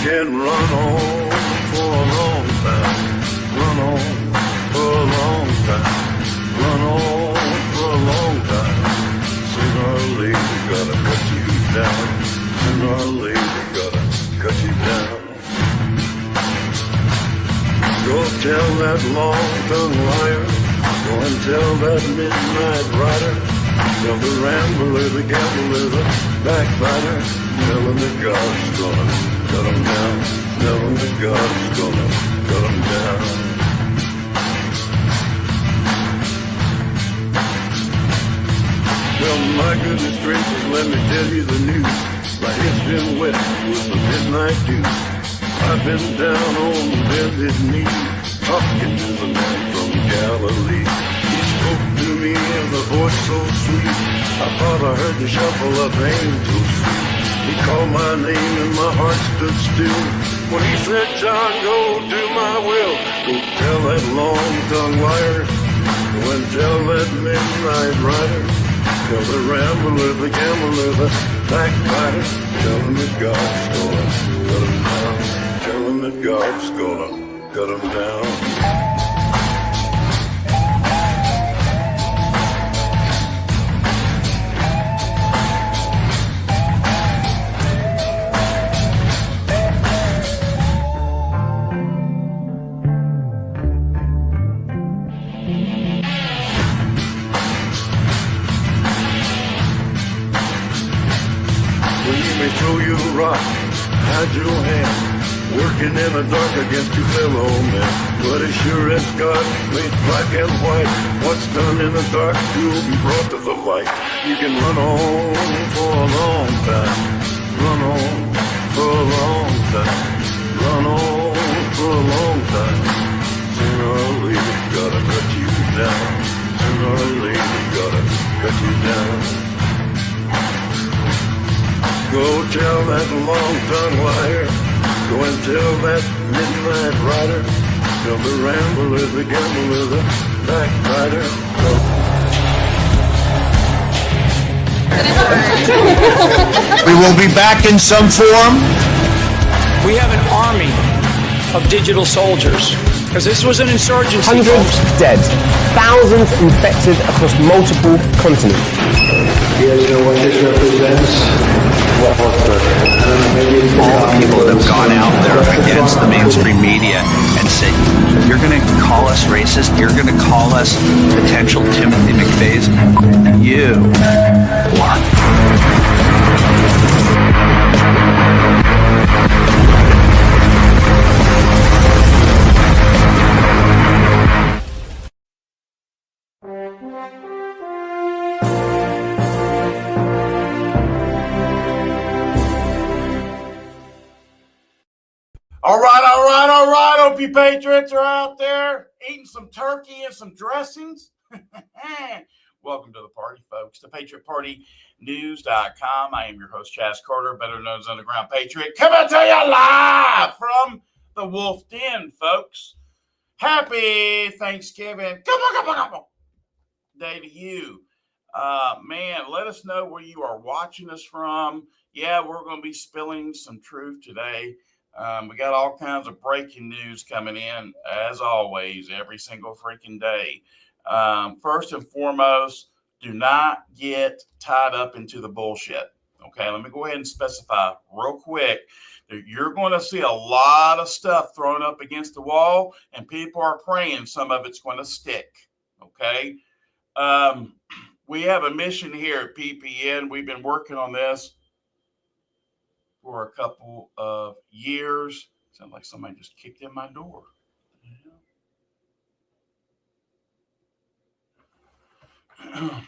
can run on for a long time. Run on for a long time. Run on for a long time. Sooner or later, gotta cut you down. Sooner or later, gotta cut you down. Go tell that long-tongued liar. Go and tell that midnight rider. Tell the rambler, the gambler, the backbiter. Tell him that God's gonna cut him down. Tell him that God's gonna cut him down. Well, my goodness gracious, let me tell you the news. My head's been wet with the midnight dew. I've been down on bended knee, talking to the man from Galilee. He spoke to me in a voice so sweet, I thought I heard the shuffle of angels' feet. He called my name and my heart stood still when he said, John, go do my will. Go tell that long-tongued liar. Go and tell that midnight rider. Tell the rambler, the gambler, the backbiter. Tell him that God's gonna cut him down. Tell him that God's gonna cut him down. Throw you a rock, hide your hand, working in the dark against your fellow man. But as sure as God made black and white, what's done in the dark will be brought to the light. You can run on for a long time, run on for a long time, run on for a long time. Sooner or later, gotta cut you down. Sooner or later, gotta cut you down. Go tell that long-tongued liar. Go and tell that midnight rider. Tell the rambler, the gambler, the backbiter. We will be back in some form. We have an army of digital soldiers, because this was an insurgency. Hundreds dead, thousands infected across multiple continents. You guys know what this represents? All the people that have gone out there against the mainstream media and said, you're going to call us racist, you're going to call us potential Timothy McVeighs, you are. All right. Hope you patriots are out there eating some turkey and some dressings. Welcome to the party, folks. The PatriotPartyNews.com. I am your host, Chaz Carter, better known as Underground Patriot, coming to you live from the Wolf Den, folks. Happy Thanksgiving. Come on. Day to you. Man, let us know where you are watching us from. Yeah, we're going to be spilling some truth today. We got all kinds of breaking news coming in, as always, every single freaking day. First and foremost, do not get tied up into the bullshit. Okay, let me go ahead and specify real quick that you're going to see a lot of stuff thrown up against the wall, and people are praying some of it's going to stick. Okay, we have a mission here at PPN. We've been working on this for a couple of years. Sounds like somebody just kicked in my door.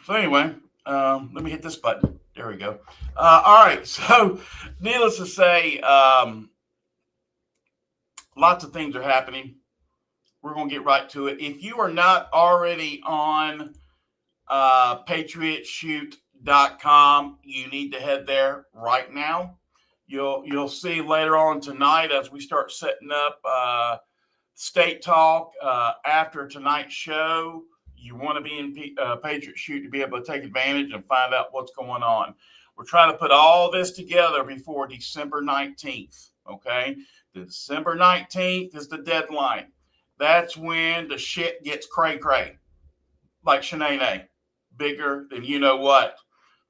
So anyway, let me hit this button. There we go. All right. So needless to say, lots of things are happening. We're going to get right to it. If you are not already on patriotshoot.com, you need to head there right now. You'll see later on tonight as we start setting up State Talk after tonight's show. You want to be in Patriot Shoot to be able to take advantage and find out what's going on. We're trying to put all this together before December 19th. Okay. The December 19th is the deadline. That's when the shit gets cray-cray. Like Shanae, bigger than you know what.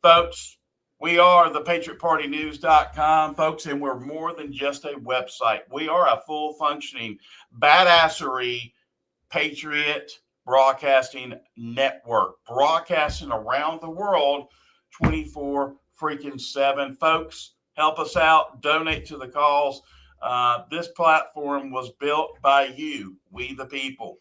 Folks, we are the PatriotPartyNews.com, folks, and we're more than just a website. We are a full functioning badassery patriot broadcasting network, broadcasting around the world 24/7. Folks, help us out, donate to the cause. This platform was built by you, we the people.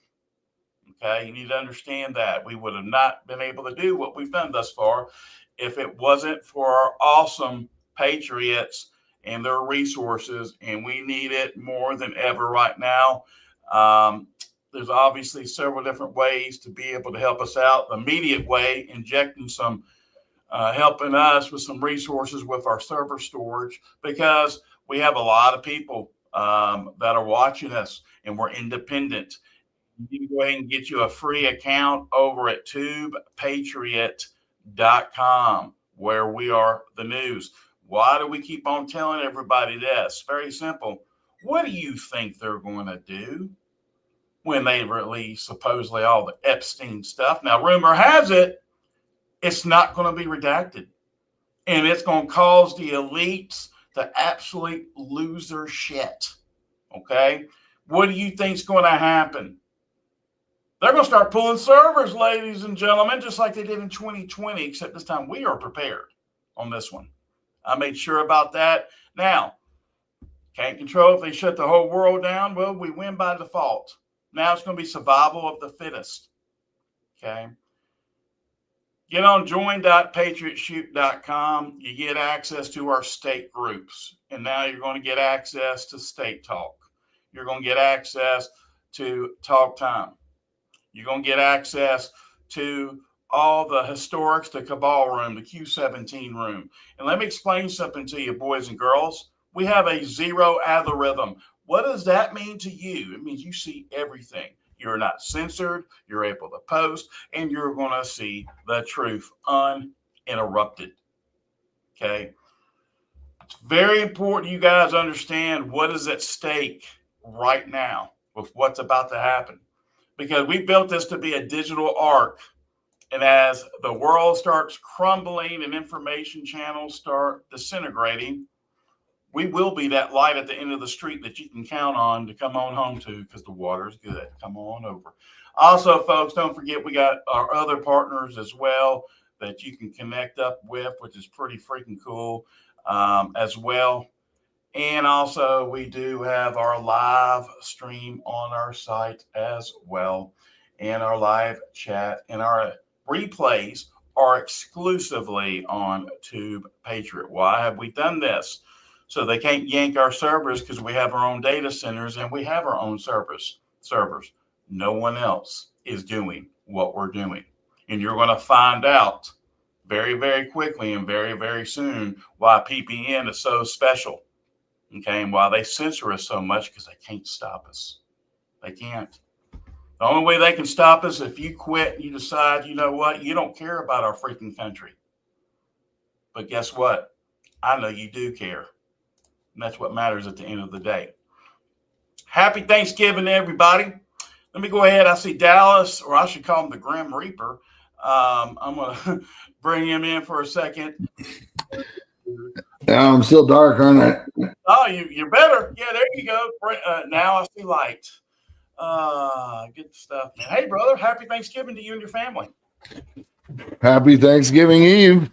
Okay, you need to understand that. We would have not been able to do what we've done thus far if it wasn't for our awesome patriots and their resources, and we need it more than ever right now. There's obviously several different ways to be able to help us out. The immediate way, injecting some, helping us with some resources with our server storage, because we have a lot of people that are watching us, and we're independent. You can go ahead and get you a free account over at tubepatriot.com, where we are the news. Why do we keep on telling everybody this? Very simple. What do you think they're going to do when they release supposedly all the Epstein stuff? Now, rumor has it, it's not going to be redacted, and it's going to cause the elites to absolutely lose their shit. Okay? What do you think's going to happen? They're going to start pulling servers, ladies and gentlemen, just like they did in 2020, except this time we are prepared on this one. I made sure about that. Now, can't control if they shut the whole world down. Well, we win by default. Now it's going to be survival of the fittest. Okay. Get on join.patriotshoot.com. You get access to our state groups. And now you're going to get access to State Talk. You're going to get access to Talk Time. You're going to get access to all the historics, the Cabal Room, the Q17 room. And let me explain something to you, boys and girls. We have a zero algorithm. What does that mean to you? It means you see everything. You're not censored. You're able to post, and you're going to see the truth uninterrupted. Okay. It's very important you guys understand what is at stake right now with what's about to happen, because we built this to be a digital ark. And as the world starts crumbling and information channels start disintegrating, we will be that light at the end of the street that you can count on to come on home to, because the water is good. Come on over. Also, folks, don't forget we got our other partners as well that you can connect up with, which is pretty freaking cool as well. And also, we do have our live stream on our site as well, and our live chat, and our replays are exclusively on Tube Patriot. Why have we done this? So they can't yank our servers, because we have our own data centers and we have our own servers. No one else is doing what we're doing. And you're going to find out very, very quickly and very, very soon why PPN is so special. Okay, and why they censor us so much, because they can't stop us. They can't. The only way they can stop us if you quit and you decide, you know what, you don't care about our freaking country. But guess what? I know you do care. And that's what matters at the end of the day. Happy Thanksgiving to everybody. Let me go ahead. I see Dallas, or I should call him the Grim Reaper. I'm going to bring him in for a second. Yeah, I'm still dark, aren't I? Oh, you're better. Yeah, there you go. Now I see light. Good stuff, man. Hey, brother, happy Thanksgiving to you and your family. Happy Thanksgiving Eve.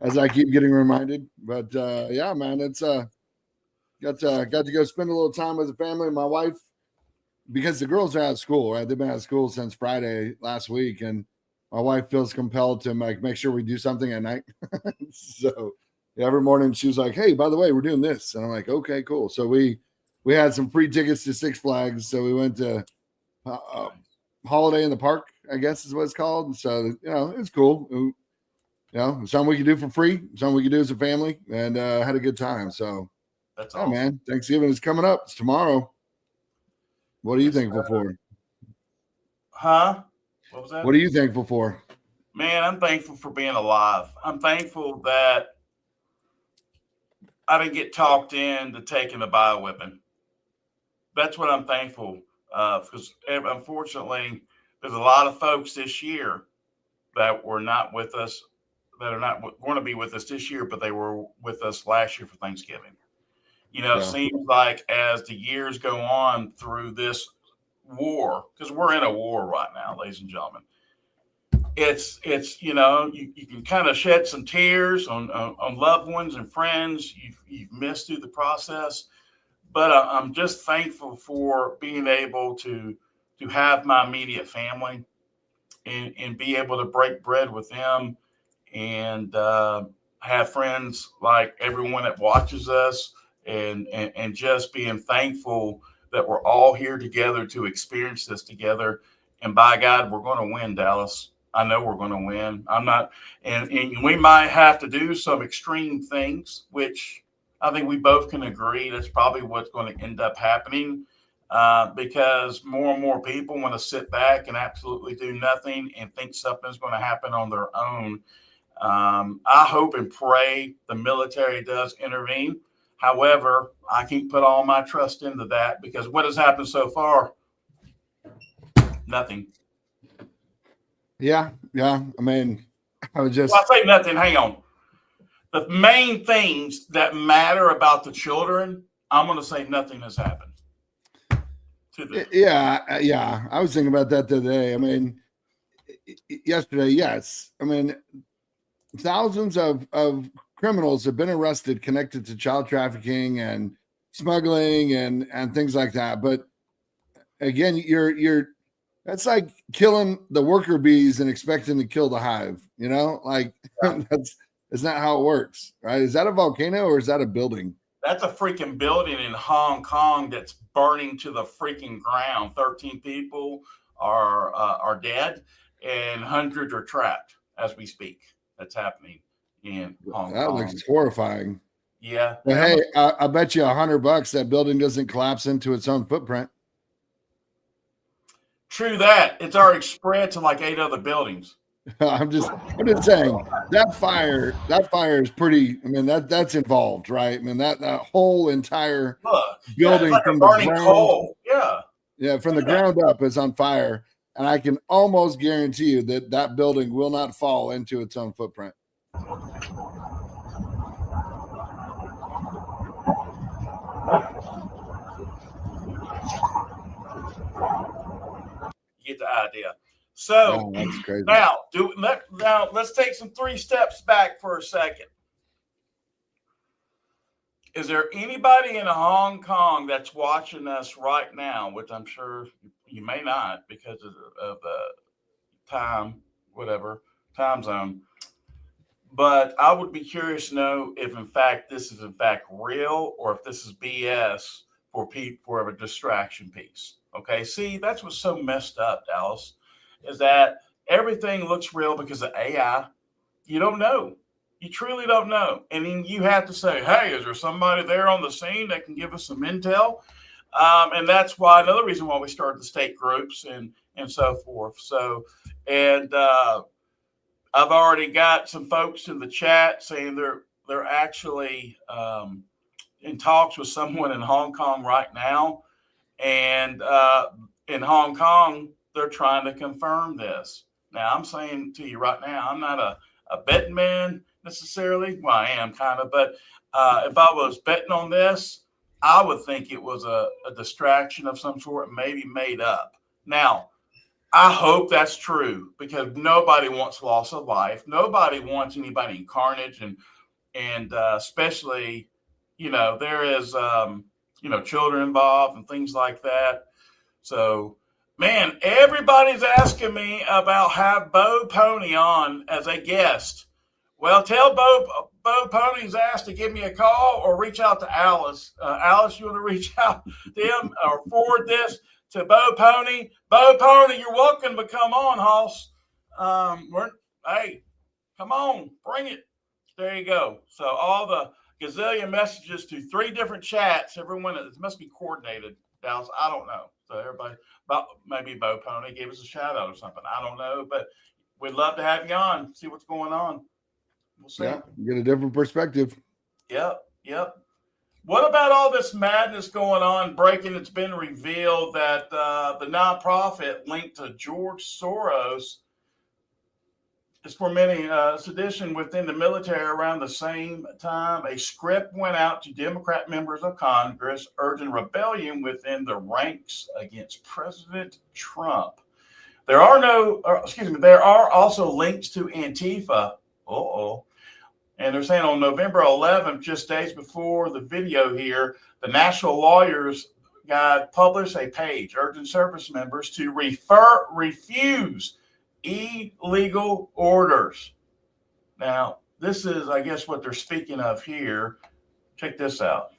As I keep getting reminded. But yeah, man, it's got to go spend a little time with the family and my wife, because the girls are out of school, right? They've been out of school since Friday last week, and my wife feels compelled to make sure we do something at night. So every morning she was like, "Hey, by the way, we're doing this," and I'm like, "Okay, cool." So we had some free tickets to Six Flags, so we went to Holiday in the Park, I guess is what it's called. And so it's cool. Something we can do for free, something we can do as a family, and had a good time. So that's awesome. Man, Thanksgiving is coming up. It's tomorrow. What are you thankful for? Huh? What was that? What are you thankful for? Man, I'm thankful for being alive. I'm thankful that I didn't get talked into taking a biowhipping. That's what I'm thankful because unfortunately, there's a lot of folks this year that were not with us, that are not going to be with us this year, but they were with us last year for Thanksgiving. You know, It seems like as the years go on through this war, because we're in a war right now, ladies and gentlemen, it's you can kind of shed some tears on loved ones and friends you've missed through the process. But I'm just thankful for being able to have my immediate family and be able to break bread with them and have friends like everyone that watches us and just being thankful that we're all here together to experience this together. And by God, we're going to win, Dallas. I know we're going to win. I'm not, and we might have to do some extreme things, which I think we both can agree that's probably what's going to end up happening because more and more people want to sit back and absolutely do nothing and think something's going to happen on their own. I hope and pray the military does intervene. However, I can't put all my trust into that because what has happened so far? Nothing. Yeah. I mean, I was just. Well, I say nothing. Hang on. The main things that matter about the children, I'm going to say nothing has happened. Yeah. I was thinking about that the other day. I mean, yesterday, yes. I mean, thousands of criminals have been arrested connected to child trafficking and smuggling and things like that. But again, you're that's like killing the worker bees and expecting to kill the hive, like that's not how it works, right? Is that a volcano or is that a building? That's a freaking building in Hong Kong that's burning to the freaking ground. 13 people are dead and hundreds are trapped as we speak. That's happening in Hong Kong. That looks horrifying. Yeah. But hey, I bet you $100 that building doesn't collapse into its own footprint. True that. It's already spread to like 8 other buildings. I'm just saying that fire is pretty. I mean, that's involved, right? I mean, that whole entire building like from the burning ground, coal. Yeah, from the ground up is on fire, and I can almost guarantee you that building will not fall into its own footprint. You get the idea. So that's crazy. Now let's take some 3 steps back for a second. Is there anybody in Hong Kong that's watching us right now, which I'm sure you may not because of the time zone, but I would be curious to know if in fact this is in fact real or if this is BS for a distraction piece. Okay, see, that's what's so messed up, Dallas, is that everything looks real because of AI. You don't know. You truly don't know. And then you have to say, hey, is there somebody there on the scene that can give us some intel? And that's why another reason why we started the state groups and so forth. So, and I've already got some folks in the chat saying they're actually in talks with someone in Hong Kong right now. And in Hong Kong, they're trying to confirm this. Now, I'm saying to you right now, I'm not a betting man necessarily. Well, I am kind of, but if I was betting on this, I would think it was a distraction of some sort, maybe made up. Now, I hope that's true because nobody wants loss of life. Nobody wants anybody in carnage, and especially, there is, children involved and things like that. So, man, everybody's asking me about have Bo Pony on as a guest. Well, tell Bo Pony's asked to give me a call or reach out to Alice. Alice, you want to reach out to him or forward this to Bo Pony? Bo Pony, you're welcome to come on, Hoss. Hey, come on, bring it. There you go. So all the gazillion messages to 3 different chats. Everyone, it must be coordinated, Dallas. I don't know. So everybody, maybe Bo Pony gave us a shout out or something. I don't know, but we'd love to have you on, see what's going on. We'll see. Yeah, get a different perspective. Yep. What about all this madness going on, breaking? It's been revealed that the nonprofit linked to George Soros is fomenting sedition within the military. Around the same time, a script went out to Democrat members of Congress urging rebellion within the ranks against President Trump. There are also links to Antifa. And they're saying on November 11th, just days before the video here, the National Lawyers Guide published a page urging service members to refuse illegal orders. Now, this is, I guess, what they're speaking of here. Check this out.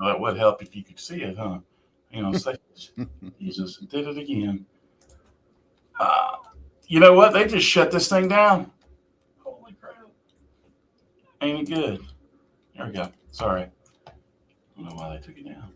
Well, that would help if you could see it, huh? Jesus did it again. You know what? They just shut this thing down. Holy crap. Ain't it good? There we go. Sorry. I don't know why they took it down.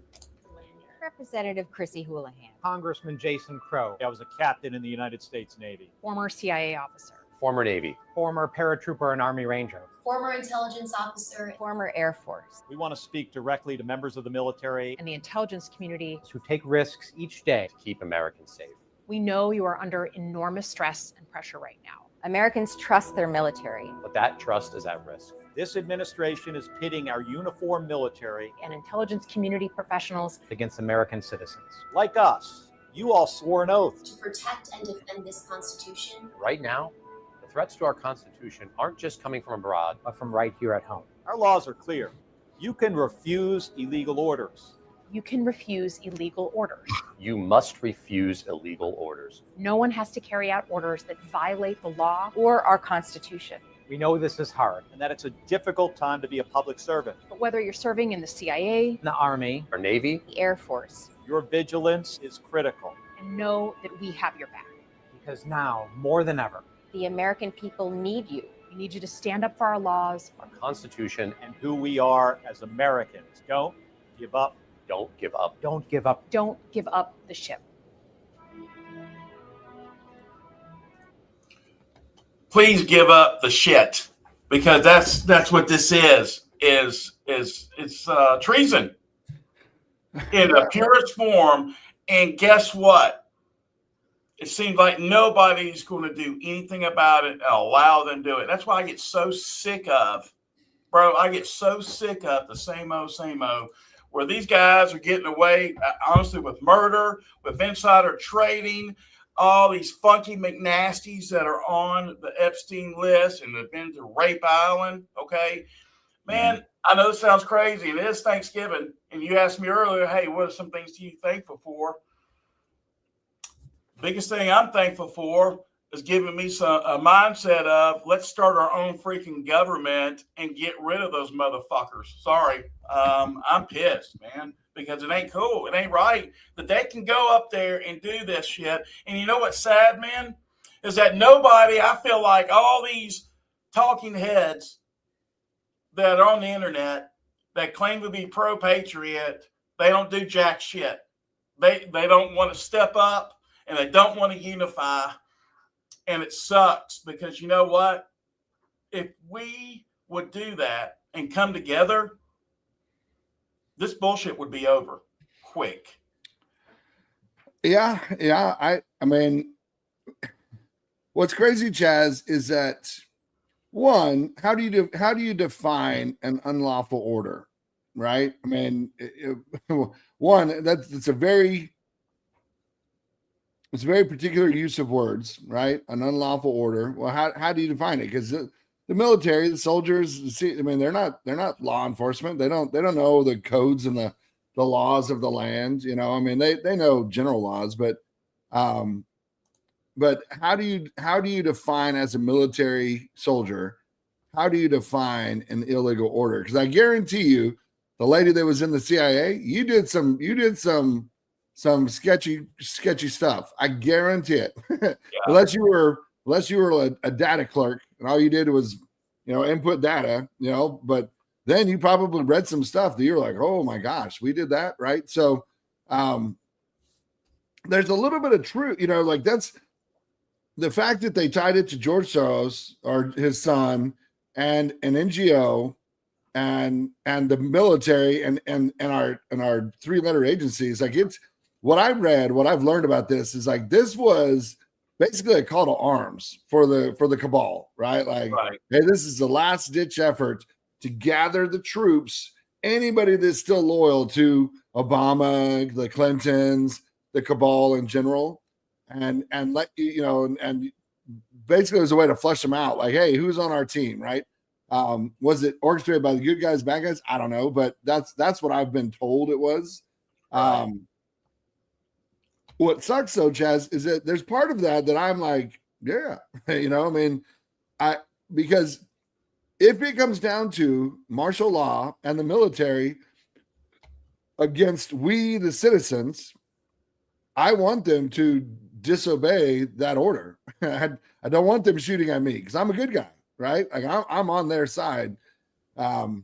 Representative Chrissy Houlihan. Congressman Jason Crow. I was a captain in the United States Navy. Former CIA officer. Former Navy. Former paratrooper and Army Ranger. Former intelligence officer. Former Air Force. We want to speak directly to members of the military and the intelligence community who take risks each day to keep Americans safe. We know you are under enormous stress and pressure right now. Americans trust their military. But that trust is at risk. This administration is pitting our uniformed military and intelligence community professionals against American citizens. Like us, you all swore an oath to protect and defend this Constitution. Right now, the threats to our Constitution aren't just coming from abroad, but from right here at home. Our laws are clear. You can refuse illegal orders. You can refuse illegal orders. You must refuse illegal orders. No one has to carry out orders that violate the law or our Constitution. We know this is hard and that it's a difficult time to be a public servant. But whether you're serving in the CIA, the Army, or Navy, the Air Force, your vigilance is critical. And know that we have your back. Because now, more than ever, the American people need you. We need you to stand up for our laws, our Constitution, and who we are as Americans. Don't give up. Don't give up. Don't give up. Don't give up the ship. Please give up the shit, because that's what this is it's treason in the purest form. And guess what? It seems like nobody's going to do anything about it and allow them to do it. That's why I get so sick of, I get so sick of the same old, where these guys are getting away, honestly, with murder, with insider trading, all these funky McNasties that are on the Epstein list and have been to Rape Island. Okay, man, I know this sounds crazy, and it is Thanksgiving, and you asked me earlier, hey, what are some things you thankful for? Biggest thing I'm thankful for is giving me a mindset of let's start our own freaking government and get rid of those motherfuckers. Sorry, I'm pissed, man, because it ain't cool. It ain't right that they can go up there and do this shit. And you know what's sad, man, is that nobody, I feel like all these talking heads that are on the internet that claim to be pro-patriot, they don't do jack shit. They don't want to step up, and they don't want to unify. And it sucks, because you know what? If we would do that and come together, this bullshit would be over quick. Yeah. I mean, what's crazy, Chaz, is that one, how do you define an unlawful order, right? I mean, one, it's a very particular use of words, right? An unlawful order. Well, how do you define it? Because the military, the soldiers, they're not law enforcement. They don't know the codes and the laws of the land. You know, I mean, they know general laws, but how do you define, as a military soldier, how do you define an illegal order? Because I guarantee you, the lady that was in the CIA, you did some sketchy stuff. I guarantee it. Yeah. unless you were a data clerk and all you did was, input data, but then you probably read some stuff that you're like, oh my gosh, we did that. Right. So there's a little bit of truth, like that's the fact that they tied it to George Soros or his son and an NGO and the military and our 3-letter agencies. Like, it's what I've learned about this is like this was basically a call to arms for the cabal, right? Like, hey, this is the last ditch effort to gather the troops, anybody that's still loyal to Obama, the Clintons, the cabal in general, and let and basically it was a way to flush them out. Like, hey, who's on our team, right? Was it orchestrated by the good guys, bad guys? I don't know, but that's what I've been told it was. What sucks though, Chaz, is that there's part of that I'm like, yeah, because if it comes down to martial law and the military against we, the citizens, I want them to disobey that order. I don't want them shooting at me because I'm a good guy, right? Like I'm on their side. But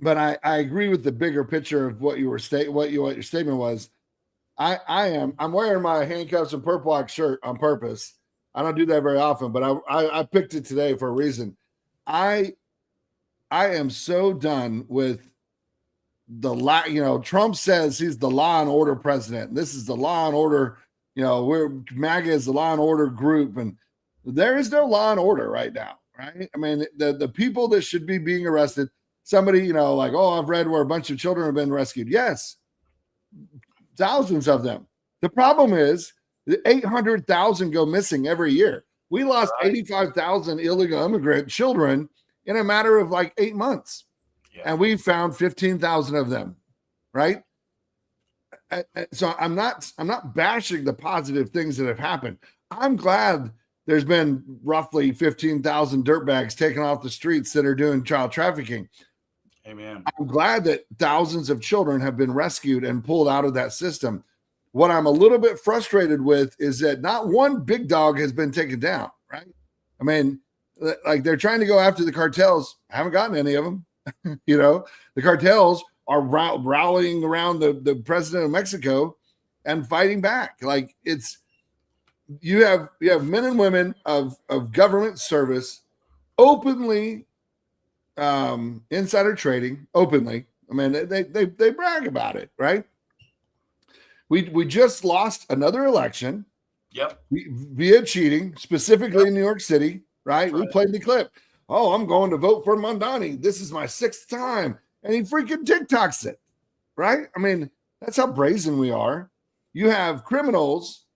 I agree with the bigger picture of what your statement was. I'm wearing my handcuffs and purple box shirt on purpose. I don't do that very often, but I picked it today for a reason. I am so done with Trump says he's the law and order president. This is the law and order, MAGA is the law and order group, and there is no law and order right now, right? I mean, the people that should be being arrested, somebody, like, oh, I've read where a bunch of children have been rescued. Yes, thousands of them. The problem is 800,000 go missing every year. We lost 85,000 illegal immigrant children in a matter of like 8 months. And we found 15,000 of them, right? So I'm not bashing the positive things that have happened. I'm glad there's been roughly 15,000 dirtbags taken off the streets that are doing child trafficking. Amen. I'm glad that thousands of children have been rescued and pulled out of that system. What I'm a little bit frustrated with is that not one big dog has been taken down, right? I mean, like they're trying to go after the cartels. I haven't gotten any of them. The cartels are rallying around the president of Mexico and fighting back. Like you have men and women of government service openly insider trading openly. I mean, they brag about it, right? We just lost another election. Yep. Via cheating, specifically in New York City, right? We played the clip. Oh, I'm going to vote for Mondani. This is my 6th time. And he freaking TikToks it, right? I mean, that's how brazen we are. You have criminals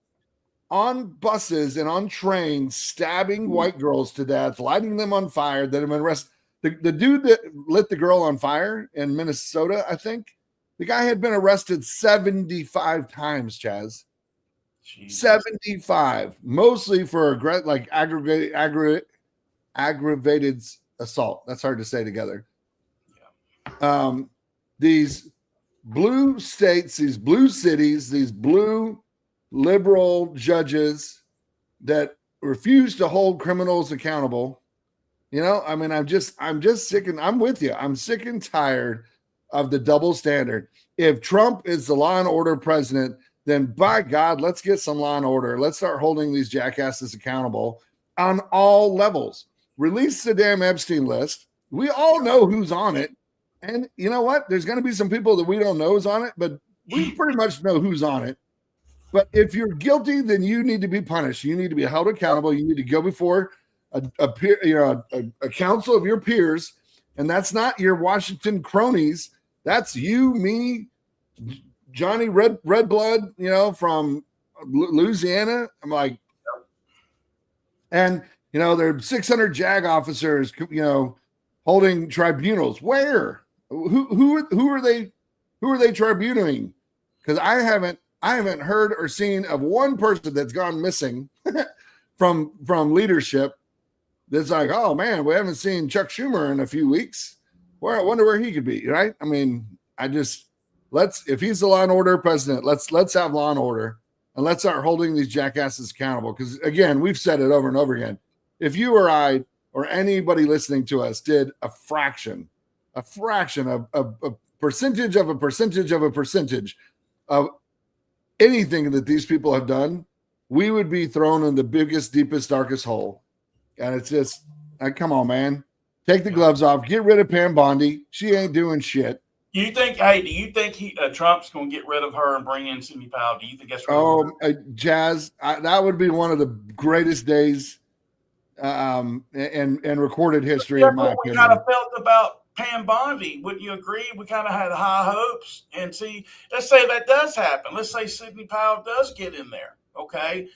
on buses and on trains stabbing white girls to death, lighting them on fire that have been arrested. The dude that lit the girl on fire in Minnesota, I think, the guy had been arrested 75 times, Chaz. Jesus. 75, mostly for aggravated assault. That's hard to say together. Yeah. These blue states, these blue cities, these blue liberal judges that refuse to hold criminals accountable. I mean, I'm just sick and I'm with you. I'm sick and tired of the double standard. If Trump is the law and order president, then by God, let's get some law and order. Let's start holding these jackasses accountable on all levels. Release the damn Epstein list. We all know who's on it. And you know what? There's going to be some people that we don't know is on it, but we pretty much know who's on it. But if you're guilty, then you need to be punished. You need to be held accountable. You need to go before a council of your peers. And that's not your Washington cronies. That's you, me, Johnny Red Blood, from Louisiana. I'm like, and there are 600 JAG officers, holding tribunals. Where? Who are they tribunating? Because I haven't heard or seen of one person that's gone missing from leadership. That's like, oh man, we haven't seen Chuck Schumer in a few weeks. I wonder where he could be, right? I mean, if he's the law and order president, let's have law and order, and let's start holding these jackasses accountable. Because again, we've said it over and over again. If you or I or anybody listening to us did a fraction of percentage of a percentage of a percentage of anything that these people have done, we would be thrown in the biggest, deepest, darkest hole. And it's just, come on, man. Take the gloves off. Get rid of Pam Bondi. She ain't doing shit. Do you think Trump's going to get rid of her and bring in Sidney Powell? Do you think that's right? Jazz, that would be one of the greatest days in recorded history, in my opinion. We kind of felt about Pam Bondi. Wouldn't you agree? We kind of had high hopes. And see, let's say that does happen. Let's say Sidney Powell does get in there. Okay.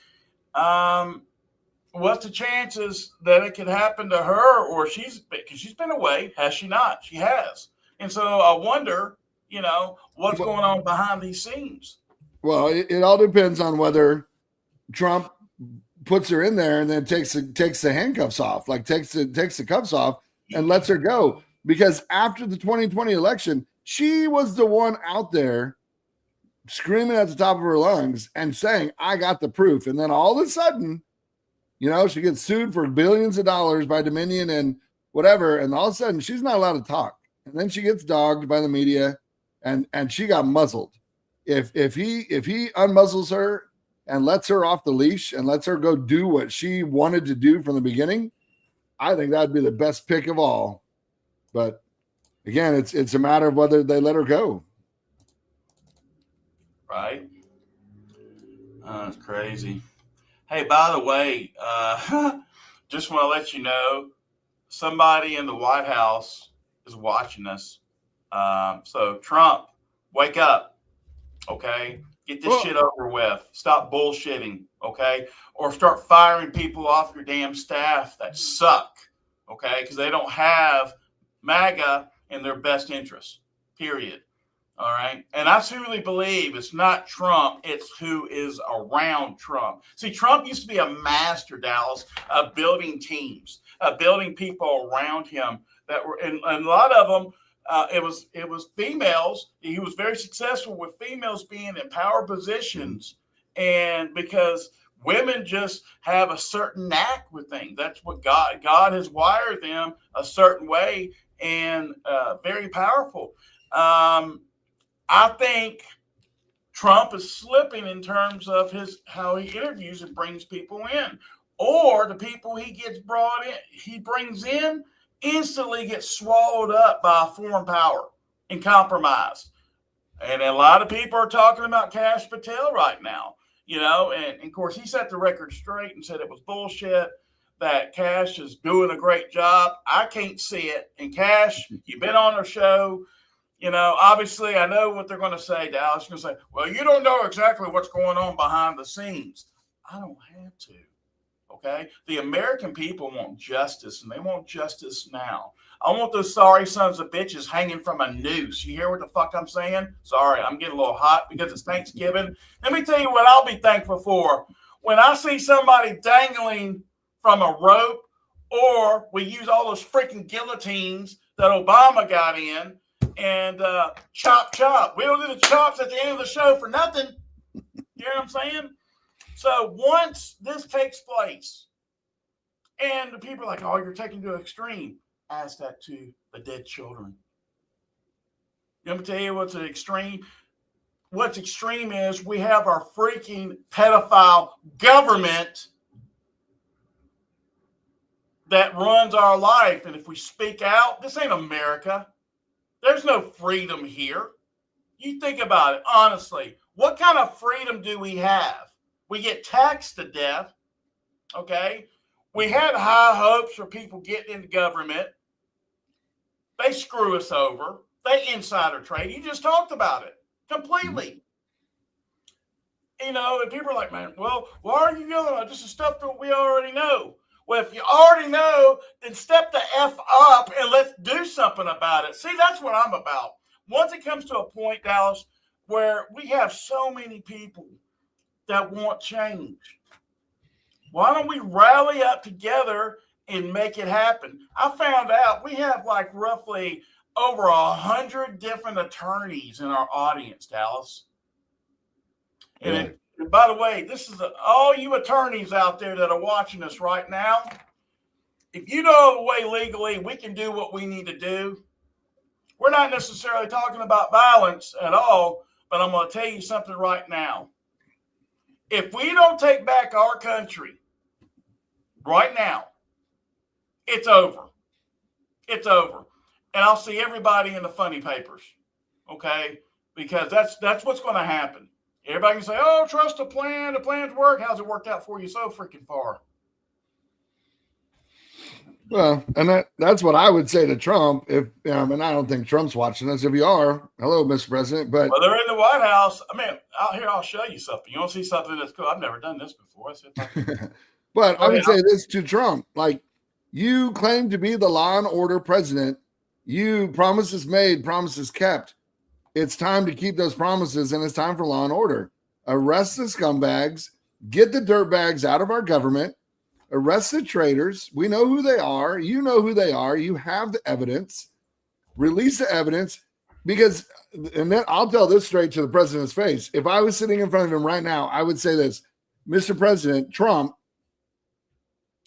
What's the chances that it could happen to her, or because she's been away? Has she not? She has. And so I wonder, what's going on behind these scenes. Well, it all depends on whether Trump puts her in there and then takes the handcuffs off, like takes the cuffs off and lets her go. Because after the 2020 election, she was the one out there screaming at the top of her lungs and saying, I got the proof. And then all of a sudden, she gets sued for billions of dollars by Dominion and whatever. And all of a sudden, she's not allowed to talk. And then she gets dogged by the media, and she got muzzled. If he unmuzzles her and lets her off the leash and lets her go do what she wanted to do from the beginning, I think that'd be the best pick of all. But again, it's a matter of whether they let her go. Right. That's crazy. Hey, by the way, just want to let you know, somebody in the White House is watching us. So Trump, wake up, okay? Get this shit over with. Stop bullshitting, okay? Or start firing people off your damn staff that suck, okay? Because they don't have MAGA in their best interest, period. All right. And I truly believe it's not Trump, it's who is around Trump. See, Trump used to be a master, Dallas, of building teams, building people around him that were, and a lot of them, it was females. He was very successful with females being in power positions. And because women just have a certain knack with things. That's what God has wired them a certain way, and very powerful. I think Trump is slipping in terms of how he interviews and brings people in, or the people he gets brought in, he brings in instantly gets swallowed up by a foreign power and compromised. And a lot of people are talking about Kash Patel right now, and of course he set the record straight and said it was bullshit, that Kash is doing a great job. I can't see it. And Kash, you've been on our show. Obviously, I know what they're going to say, Dallas. They're going to say, well, you don't know exactly what's going on behind the scenes. I don't have to, okay? The American people want justice, and they want justice now. I want those sorry sons of bitches hanging from a noose. You hear what the fuck I'm saying? Sorry, I'm getting a little hot because it's Thanksgiving. Let me tell you what I'll be thankful for. When I see somebody dangling from a rope, or we use all those freaking guillotines that Obama got in, and chop. We don't do the chops at the end of the show for nothing. You know what I'm saying? So once this takes place, and the people are like, oh, you're taking to an extreme, ask that to the dead children. Let me tell you what's an extreme. What's extreme is we have our freaking pedophile government that runs our life. And if we speak out, this ain't America. There's no freedom here. You think about it, honestly. What kind of freedom do we have? We get taxed to death, okay? We had high hopes for people getting into government. They screw us over. They insider trade. You just talked about it completely. And people are like, man, well, why are you yelling about this is stuff that we already know? Well, if you already know, then step the F up and let's do something about it. See, that's what I'm about. Once it comes to a point, Dallas, where we have so many people that want change, why don't we rally up together and make it happen? I found out we have like roughly over 100 different attorneys in our audience, Dallas. And by the way, this is all you attorneys out there that are watching us right now. If you know the way legally we can do what we need to do, We're not necessarily talking about violence at all, but I'm going to tell you something right now. If we don't take back our country right now, it's over. It's over. And I'll see everybody in the funny papers, okay? Because that's what's going to happen. Everybody can say, oh, trust the plan. The plan's work. How's it worked out for you so freaking far? Well, and that's what I would say to Trump. If and I don't think Trump's watching this. If you are, hello, Mr. President. But well, they're in the White House. I mean, I'll show you something. You want to see something that's cool? I've never done this before. But I would say this to Trump: like, you claim to be the law and order president. You promises made, promises kept. It's time to keep those promises, and it's time for law and order. Arrest the scumbags. Get the dirtbags out of our government. Arrest the traitors. We know who they are. You know who they are. You have the evidence. Release the evidence, because, and then I'll tell this straight to the president's face. If I was sitting in front of him right now, I would say this: Mr. President Trump,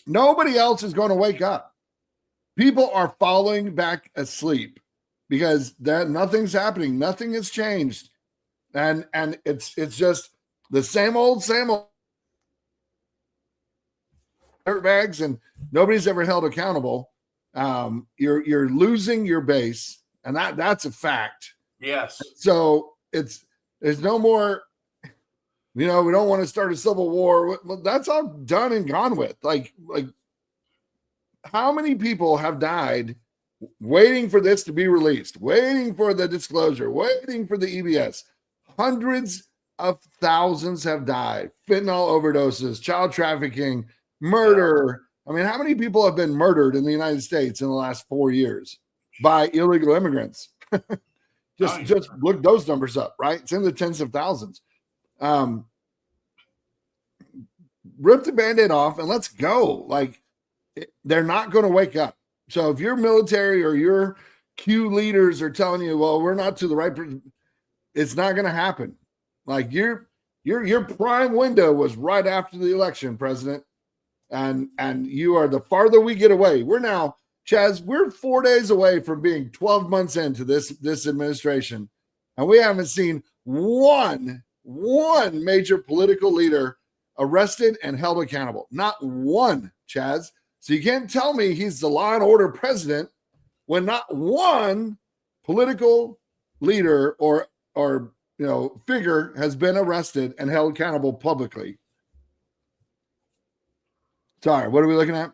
nobody else is going to wake up. People are falling back asleep because nothing's happening. Nothing has changed. And it's just the same old dirtbags, and nobody's ever held accountable. You're losing your base, and that's a fact. Yes. So there's no more, we don't want to start a civil war. That's all done and gone with. Like how many people have died waiting for this to be released, waiting for the disclosure, waiting for the EBS? Hundreds of thousands have died. Fentanyl overdoses, child trafficking, murder. I mean, how many people have been murdered in the United States in the last 4 years by illegal immigrants? just look those numbers up, right? It's in the tens of thousands. Rip the Band-Aid off and let's go. Like, they're not going to wake up. So if your military or your Q leaders are telling you, well, we're not to the right, it's not going to happen. Like, your prime window was right after the election, President. And you are, the farther we get away. We're now, Chaz, we're 4 days away from being 12 months into this administration. And we haven't seen one major political leader arrested and held accountable. Not one, Chaz. So you can't tell me he's the law and order president when not one political leader or figure has been arrested and held accountable publicly. Sorry, what are we looking at?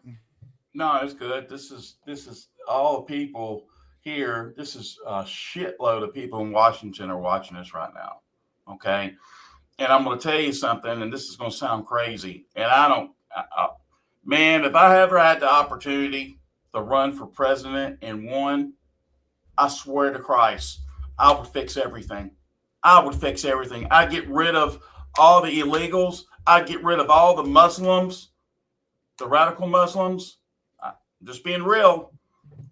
No, it's good. This is all the people here. This is a shitload of people in Washington are watching this right now. Okay. And I'm going to tell you something, and this is going to sound crazy. And man, if I ever had the opportunity to run for president and won, I swear to Christ, I would fix everything. I'd get rid of all the illegals. I'd get rid of all the Muslims, the radical Muslims. Just being real.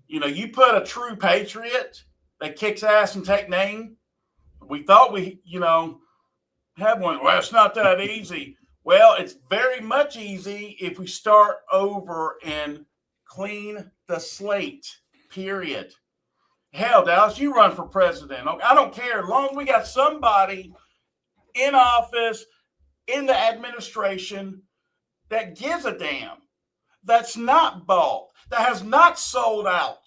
You put a true patriot that kicks ass and take name. We thought we, have one. Well, it's not that easy. Well, it's very much easy if we start over and clean the slate, period. Hell, Dallas, you run for president. I don't care. As long as we got somebody in office, in the administration, that gives a damn, that's not bought, that has not sold out,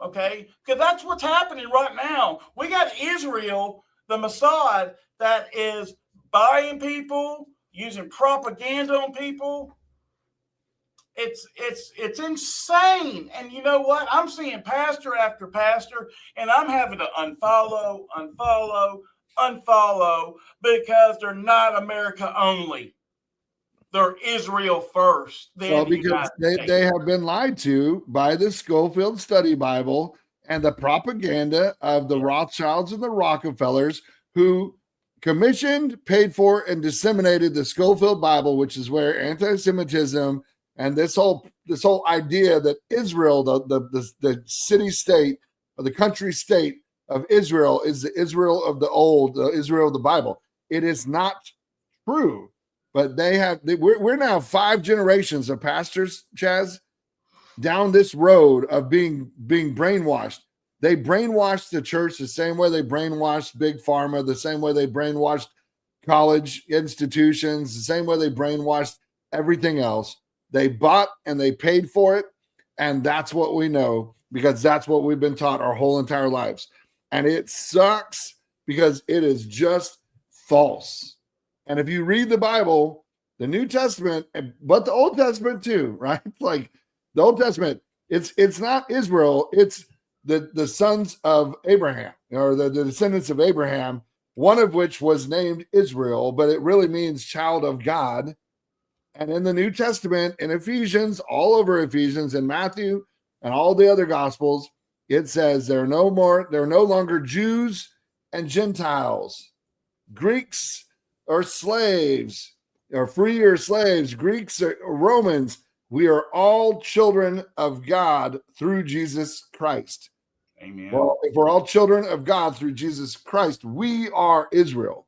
okay? Because that's what's happening right now. We got Israel, the Mossad, that is buying people, using propaganda on people. It's insane. And you know what? I'm seeing pastor after pastor, and I'm having to unfollow because they're not America only. They're Israel first. Well, because they have been lied to by the Schofield Study Bible and the propaganda of the Rothschilds and the Rockefellers, who commissioned, paid for, and disseminated the Schofield Bible, which is where anti-Semitism and this whole idea that Israel, the city state or the country state of Israel, is the Israel of the old, the Israel of the Bible. It is not true. But we're now 5 generations of pastors, Chaz, down this road of being brainwashed. They brainwashed the church the same way they brainwashed Big Pharma, the same way they brainwashed college institutions, the same way they brainwashed everything else. They bought and they paid for it. And that's what we know, because that's what we've been taught our whole entire lives. And it sucks because it is just false. And if you read the Bible, the New Testament, but the Old Testament too, right? Like the Old Testament, it's not Israel, it's the sons of Abraham, or the descendants of Abraham, one of which was named Israel, but it really means child of God. And in the New Testament, in Ephesians, all over Ephesians, and Matthew, and all the other Gospels, it says there are no longer Jews and Gentiles, Greeks or slaves, or free or slaves, Greeks or Romans. We are all children of God through Jesus Christ. Amen. Well, if we're all children of God through Jesus Christ, we are Israel.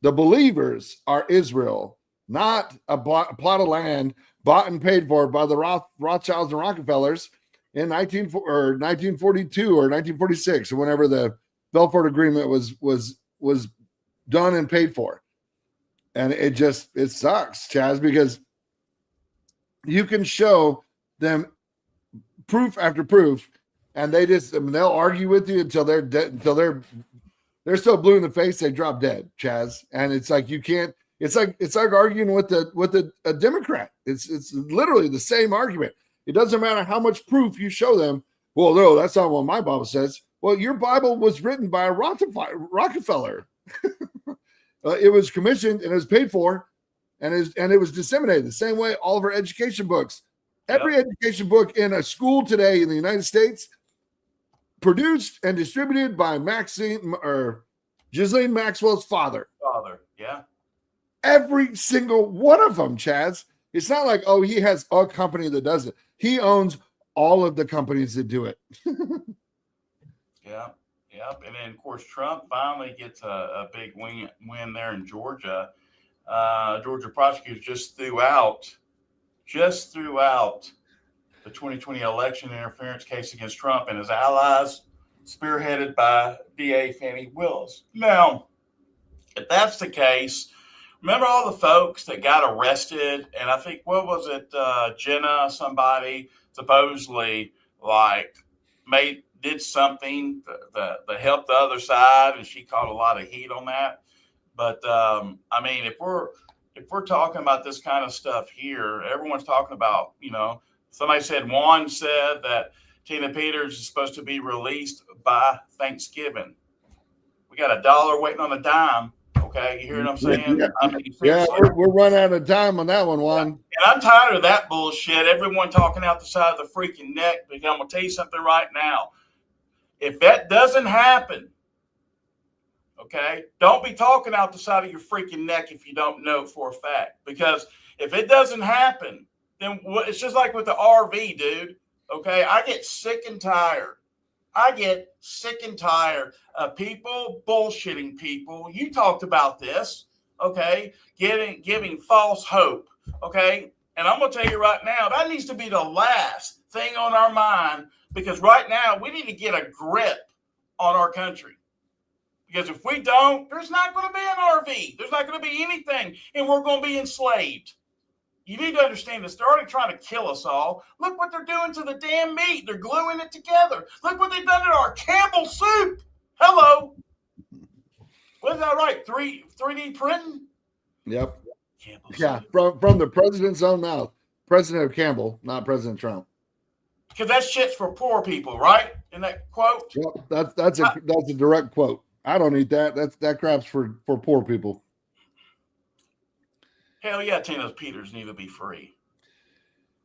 The believers are Israel, not a plot of land bought and paid for by the Rothschilds and Rockefellers in 1942 or 1946, or whenever the Belfort Agreement was done and paid for. And it sucks, Chaz, because you can show them proof after proof, and they'll argue with you until they're dead, until they're so blue in the face they drop dead, Chaz. And it's like you can't. It's like arguing with a Democrat. It's literally the same argument. It doesn't matter how much proof you show them. Well, no, that's not what my Bible says. Well, your Bible was written by a Rockefeller. It was commissioned and it was paid for, and it was disseminated the same way all of our education books. Every education book in a school today in the United States, produced and distributed by Ghislaine Maxwell's father. Yeah. Every single one of them, Chaz. It's not like, oh, he has a company that does it. He owns all of the companies that do it. Yeah. Yep. And then, of course, Trump finally gets a big win there in Georgia. Georgia prosecutors just threw out the 2020 election interference case against Trump and his allies, spearheaded by DA Fani Willis. Now, if that's the case, remember all the folks that got arrested? And I think, what was it? Jenna, somebody supposedly did something that helped the other side, and she caught a lot of heat on that. But I mean, if we're talking about this kind of stuff here, everyone's talking about, Juan said that Tina Peters is supposed to be released by Thanksgiving. We got $1 waiting on a dime. Okay, you hear what I'm saying? Yeah, I mean, we're running out of time on that one, Juan. And I'm tired of that bullshit. Everyone talking out the side of the freaking neck. Because I'm gonna tell you something right now. If that doesn't happen, okay, don't be talking out the side of your freaking neck if you don't know for a fact. Because if it doesn't happen, then it's just like with the RV, dude. Okay, I get sick and tired. Of people bullshitting people. You talked about this, okay? Giving false hope, okay? And I'm going to tell you right now, that needs to be the last thing on our mind, because right now we need to get a grip on our country. Because if we don't, there's not going to be an RV. There's not going to be anything, and we're going to be enslaved. You need to understand this. They're already trying to kill us all. Look what they're doing to the damn meat. They're gluing it together. Look what they've done to our Campbell soup. Hello. Wasn't that right? 3D printing? Yep. Campbell Yeah, soup. from the president's own mouth. President Campbell, not President Trump. Because that shit's for poor people, right? In that quote? Yep, that's a direct quote. I don't eat that. That crap's for poor people. Hell yeah, Tina Peters need to be free.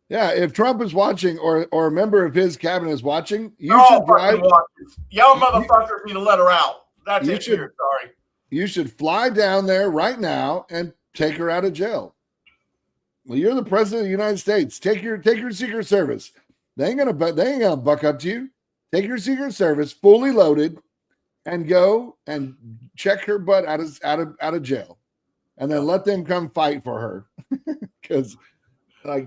Yeah, if Trump is watching or a member of his cabinet is watching, you should drive. Y'all motherfuckers need to let her out. That's it. Sorry. You should fly down there right now and take her out of jail. Well, you're the president of the United States. Take your Secret Service. They ain't gonna buck up to you. Take your Secret Service fully loaded and go and check her butt out of jail. And then let them come fight for her. Because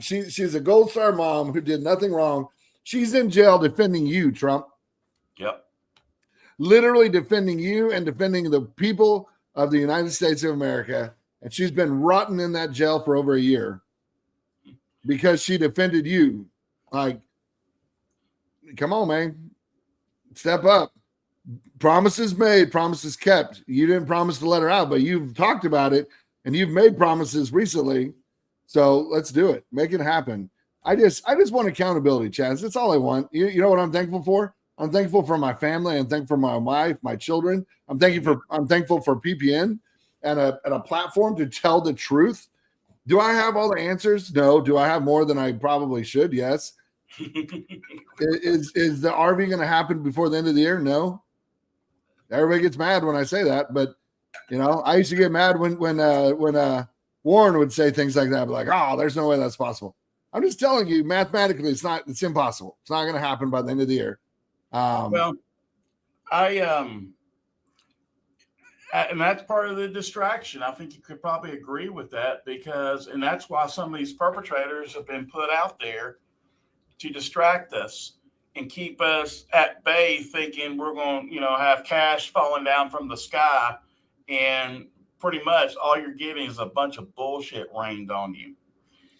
she's a Gold Star mom who did nothing wrong. She's in jail defending you, Trump. Yep. Literally defending you and defending the people of the United States of America. And she's been rotting in that jail for over a year because she defended you. Like, come on, man. Step up. Promises made, promises kept. You didn't promise to let her out, but you've talked about it and you've made promises recently. So let's do it. Make it happen. I just want accountability, Chaz. That's all I want. You know what I'm thankful for? I'm thankful for my family. I'm thankful for my wife, my children. I'm thankful for PPN and a platform to tell the truth. Do I have all the answers? No. Do I have more than I probably should? Yes. Is the RV going to happen before the end of the year? No. Everybody gets mad when I say that, but I used to get mad when Warren would say things like that, like, "Oh, there's no way that's possible." I'm just telling you, mathematically, it's impossible. It's not going to happen by the end of the year. Well, and that's part of the distraction. I think you could probably agree with that and that's why some of these perpetrators have been put out there to distract us and keep us at bay, thinking we're going to, have cash falling down from the sky. And pretty much all you're getting is a bunch of bullshit rained on you.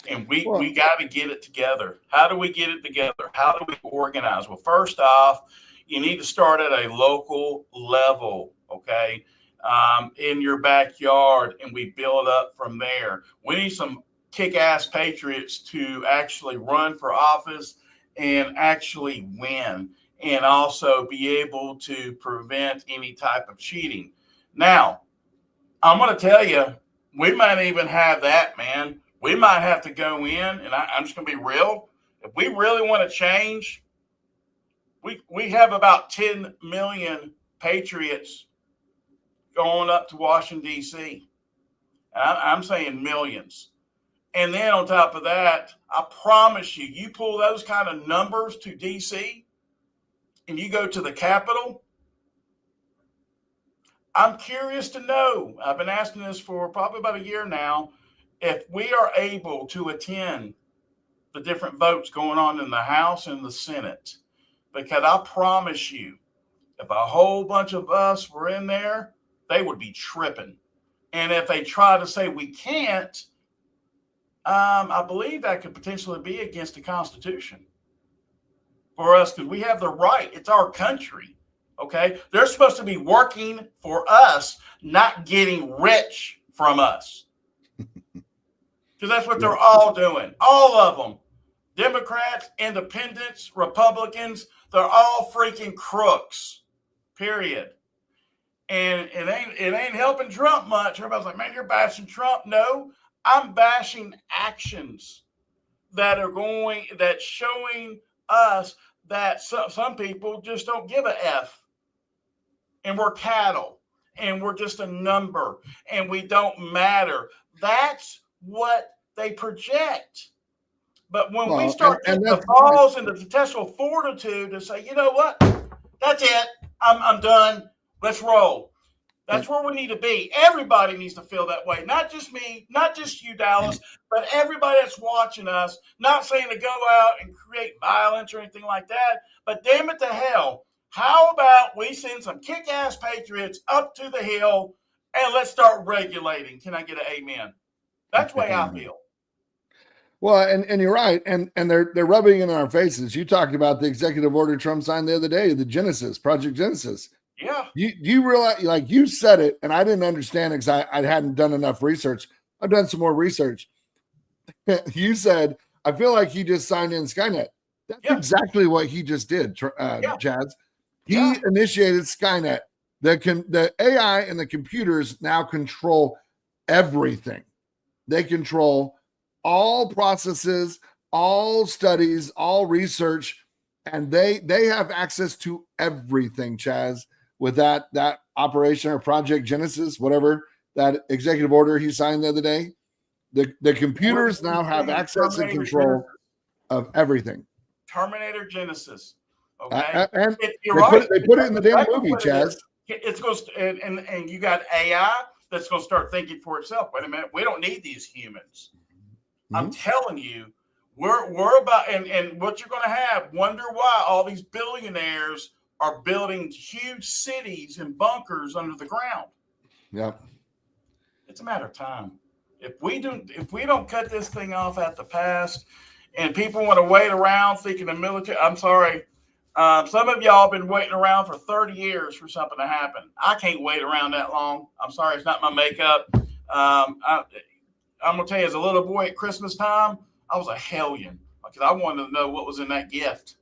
And we got to get it together. How do we get it together? How do we organize? Well, first off, you need to start at a local level, okay, in your backyard, and we build up from there. We need some kick-ass patriots to actually run for office and actually win, and also be able to prevent any type of cheating. Now, I'm going to tell you, we might even have that, man. We might have to go in, and I'm just going to be real. If we really want to change, we have about 10 million patriots going up to Washington, D.C. I'm saying millions. And then on top of that, I promise you, you pull those kind of numbers to D.C. and you go to the Capitol, I'm curious to know, I've been asking this for probably about a year now, if we are able to attend the different votes going on in the House and the Senate. Because I promise you, if a whole bunch of us were in there, they would be tripping. And if they try to say we can't, I believe that could potentially be against the Constitution for us, because we have the right. It's our country. Okay. They're supposed to be working for us, not getting rich from us. Because that's what they're all doing. All of them. Democrats, independents, Republicans, they're all freaking crooks. Period. And it ain't helping Trump much. Everybody's like, man, you're bashing Trump. No, I'm bashing actions that showing us that some people just don't give a F. And we're cattle. And we're just a number. And we don't matter. That's what they project. But when we start getting the balls and the intestinal fortitude to say, you know what, that's it, I'm done, let's roll. That's where we need to be. Everybody needs to feel that way. Not just me, not just you, Dallas, but everybody that's watching us. Not saying to go out and create violence or anything like that, but damn it to hell, how about we send some kick-ass patriots up to the hill and let's start regulating? Can I get an amen? That's the way I feel. Well, and you're right, and they're rubbing it in our faces. You talked about the executive order Trump signed the other day, the Genesis, Project Genesis. Yeah. You realize, like, you said it, and I didn't understand it because I hadn't done enough research. I've done some more research. You said, I feel like he just signed in Skynet. That's exactly what he just did, Chaz. He initiated Skynet. The AI and the computers now control everything. They control all processes, all studies, all research, and they have access to everything, Chaz, with that operation or Project Genesis, whatever, that executive order he signed the other day. The computers now have access and control of everything. Terminator Genesis. Okay. And they put it in the damn movie, Chaz. It's going to, and you got AI that's going to start thinking for itself. Wait a minute, we don't need these humans. I'm telling you, we're about, and what you're going to have, wonder why all these billionaires are building huge cities and bunkers under the ground. Yep. It's a matter of time. If we don't cut this thing off at the pass, and people want to wait around thinking the military, I'm sorry. Some of y'all been waiting around for 30 years for something to happen. I can't wait around that long. I'm sorry, it's not my makeup. I'm going to tell you, as a little boy at Christmas time, I was a hellion because I wanted to know what was in that gift,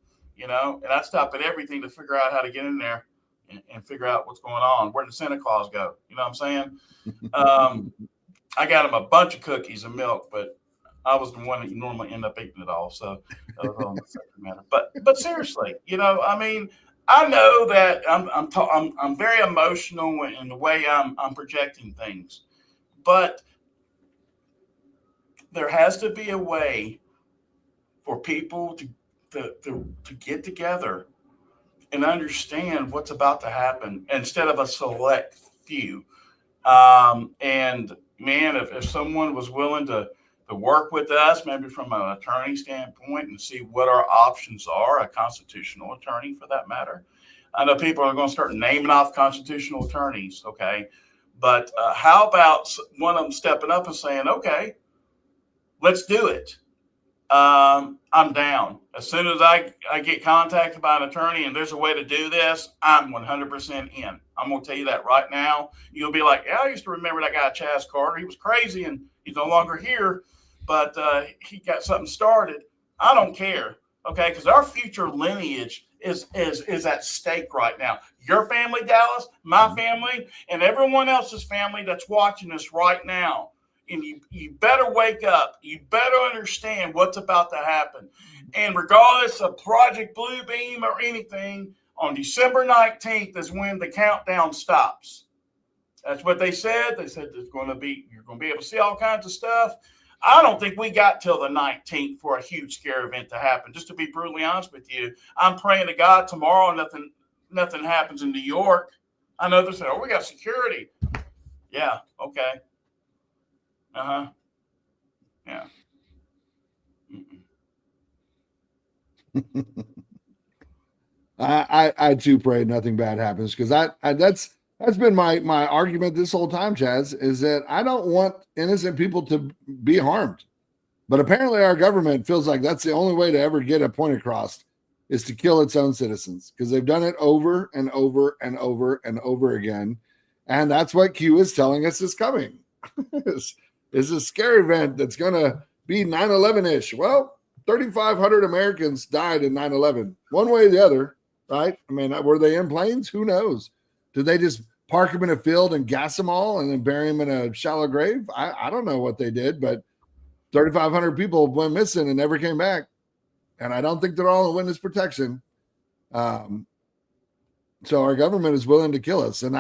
and I stopped at everything to figure out how to get in there and figure out what's going on. Where did Santa Claus go? You know what I'm saying? I got him a bunch of cookies and milk, but I was the one that normally end up eating it all. So that was on the second matter. But seriously, I mean, I know that I'm very emotional in the way I'm projecting things, but there has to be a way for people to get together and understand what's about to happen instead of a select few. And man, if someone was willing to work with us, maybe from an attorney standpoint, and see what our options are, a constitutional attorney for that matter. I know people are going to start naming off constitutional attorneys, okay? But how about one of them stepping up and saying, okay, let's do it. I'm down. As soon as I get contacted by an attorney and there's a way to do this, I'm 100% in. I'm going to tell you that right now. You'll be like, yeah, I used to remember that guy, Chaz Carter. He was crazy and he's no longer here, but he got something started. I don't care, okay, because our future lineage is at stake right now. Your family, Dallas, my family, and everyone else's family that's watching us right now. And you better wake up. You better understand what's about to happen. And regardless of Project Bluebeam or anything, on December 19th is when the countdown stops. That's what they said. They said you're going to be able to see all kinds of stuff. I don't think we got till the 19th for a huge scare event to happen. Just to be brutally honest with you, I'm praying to God tomorrow nothing happens in New York. I know they said, oh, we got security. Yeah, okay. Uh-huh. Yeah. I too pray nothing bad happens because that's been my argument this whole time, Chaz, is that I don't want innocent people to be harmed. But apparently our government feels like that's the only way to ever get a point across is to kill its own citizens because they've done it over and over and over and over again. And that's what Q is telling us is coming. Is a scare event that's going to be 9/11-ish. Well, 3,500 Americans died in 9/11, one way or the other, right? I mean, were they in planes? Who knows? Did they just park them in a field and gas them all and then bury them in a shallow grave? I don't know what they did, but 3,500 people went missing and never came back. And I don't think they're all in witness protection. So our government is willing to kill us. And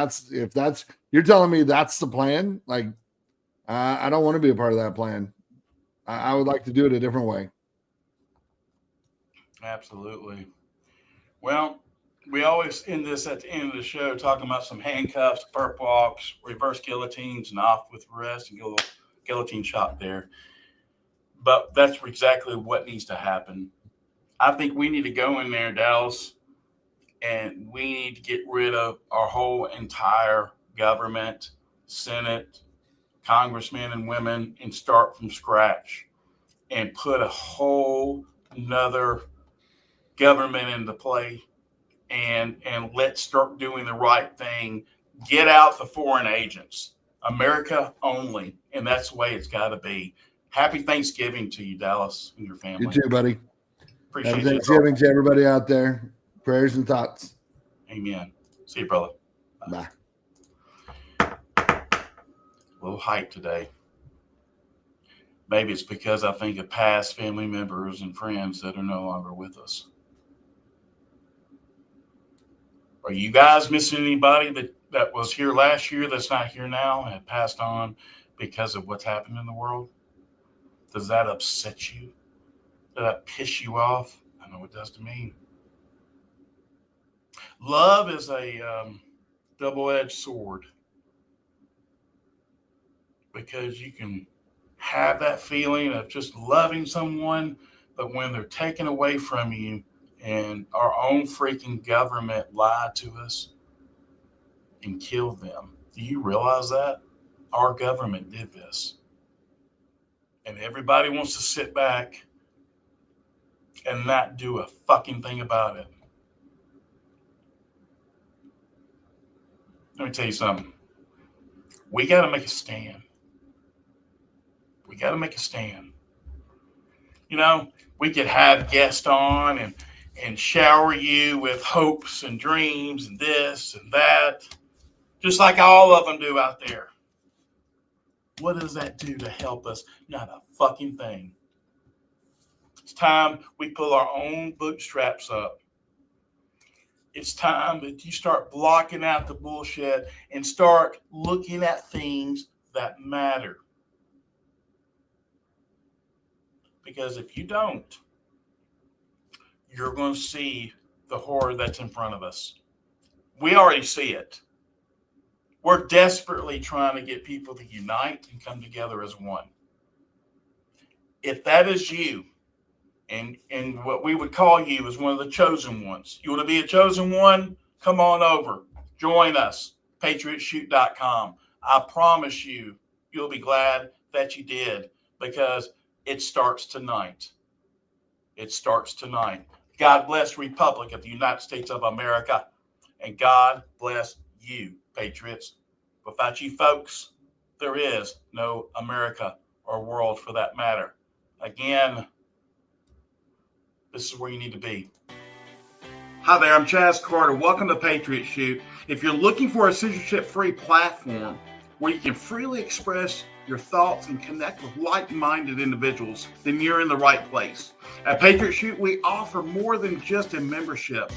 you're telling me that's the plan? Like, I don't want to be a part of that plan. I would like to do it a different way. Absolutely. Well, we always end this at the end of the show talking about some handcuffs, perp walks, reverse guillotines, and off with arrest and get a little guillotine shot there. But that's exactly what needs to happen. I think we need to go in there, Dallas, and we need to get rid of our whole entire government, Senate, congressmen and women, and start from scratch and put a whole nother government into play and let's start doing the right thing. Get out the foreign agents, America only. And that's the way it's got to be. Happy Thanksgiving to you, Dallas, and your family. You too, buddy. Appreciate Happy Thanksgiving to everybody out there. Prayers and thoughts. Amen. See you, brother. Bye. A little hype today. Maybe it's because I think of past family members and friends that are no longer with us. Are you guys missing anybody that was here last year that's not here now and had passed on because of what's happened in the world? Does that upset you? Does that piss you off? I know it does to me. Love is a double-edged sword because you can have that feeling of just loving someone, but when they're taken away from you and our own freaking government lied to us and killed them. Do you realize that? Our government did this. And everybody wants to sit back and not do a fucking thing about it. Let me tell you something. We got to make a stand. We got to make a stand. You know, we could have guests on and shower you with hopes and dreams and this and that, just like all of them do out there. What does that do to help us? Not a fucking thing. It's time we pull our own bootstraps up. It's time that you start blocking out the bullshit and start looking at things that matter. Because if you don't, you're going to see the horror that's in front of us. We already see it. We're desperately trying to get people to unite and come together as one. If that is you, and what we would call you is one of the chosen ones. You want to be a chosen one? Come on over. Join us. PatriotShoot.com. I promise you, you'll be glad that you did, because it starts tonight. It starts tonight. God bless the Republic of the United States of America. And God bless you, patriots. Without you folks, there is no America or world for that matter. Again, this is where you need to be. Hi there, I'm Chaz Carter. Welcome to Patriot Shoot. If you're looking for a censorship-free platform where you can freely express your thoughts and connect with like-minded individuals, then you're in the right place. At Patriot Shoot, we offer more than just a membership.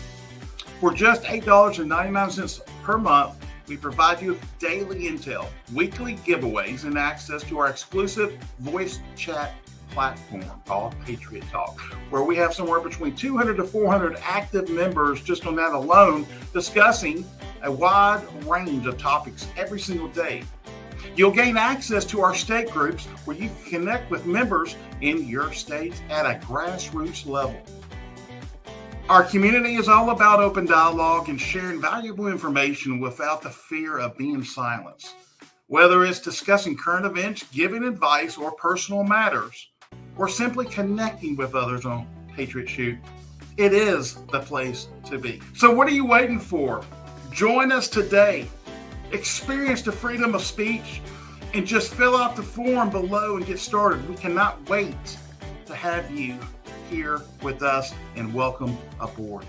For just $8.99 per month, we provide you with daily intel, weekly giveaways, and access to our exclusive voice chat platform called Patriot Talk, where we have somewhere between 200 to 400 active members just on that alone, discussing a wide range of topics every single day. You'll gain access to our state groups where you can connect with members in your states at a grassroots level. Our community is all about open dialogue and sharing valuable information without the fear of being silenced. Whether it's discussing current events, giving advice, or personal matters, or simply connecting with others on Patriot Shoot, it is the place to be. So what are you waiting for? Join us today. Experience the freedom of speech and just fill out the form below and get started. We cannot wait to have you here with us, and welcome aboard.